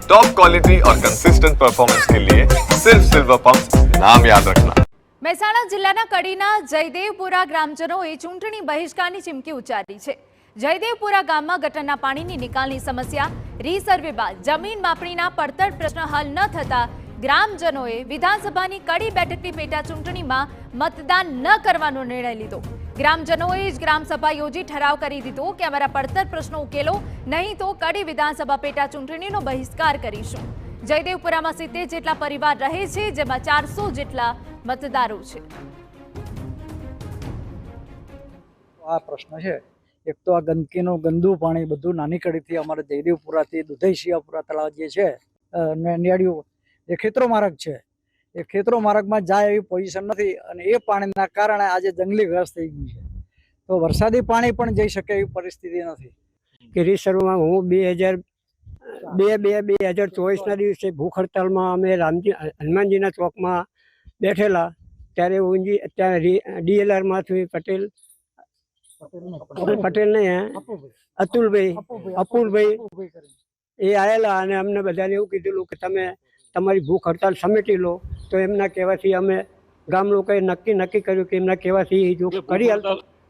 Top quality और consistent performance के लिए सिर्फ सिल्वर पंप नाम याद रखना। મહેસાણા જિલ્લાના કડીના જયદેવપુરા ગ્રામજનોએ ચૂંટણી બહિષ્કારની ચીમકી ઉચ્ચારી છે। જયદેવપુરા ગામમાં ગટરના પાણીની નિકાલની સમસ્યા રીસર્વે બાદ જમીન માપણીના પડતર પ્રશ્ન હલ ન થતા ગ્રામજનોએ વિધાનસભાની કડી બેઠકની પેટા ચૂંટણીમાં મતદાન ન કરવાનો નિર્ણય લીધો। ગ્રામજનોએ જ ગ્રામસભા યોજી ઠરાવ કરી દીધો કે અમારા પડતર પ્રશ્નો ઉકેલો, નહીં તો કડી વિધાનસભા પેટા ચૂંટણીનો બહિષ્કાર કરીશું। જયદેવપુરામાં 70 જેટલા પરિવાર રહે છે, જેમાં 400 જેટલા મતદારો છે। આ પ્રશ્ન છે, એક તો આ ગંદકીનું ગંદુ પાણી બધું નાની કડીથી અમારે જયદેવપુરાથી દુધઈ શિયાપુરા તળાવ જે છે નેડિયું એ ખેતરો માર્ગ છે, એ ખેતરો માર્ગમાં જાય એવી પોઝિશન નથી અને એ પાણીના કારણે આજે જંગલી ઘાસ થઈ ગયું છે, તો વરસાદી પાણી પણ જઈ શકે એવી પરિસ્થિતિ નથી। કે રીસર્વમાં હું 2024ના દિવસે ભૂખ હડતાલમાં અમે હનુમાનજીના ચોકમાં બેઠેલા, ત્યારે ત્યાં ડીએલઆરમાંથી પટેલ નહીં અપુલભાઈ એ આવેલા અને અમને બધાને એવું કીધેલું કે તમે તમારી ભૂખ હડતાલ સમેટી લો। તો એમના કહેવાથી અમે ગામ લોકોએ નક્કી કર્યું કે એમના કહેવાથી જો કરી હાલતા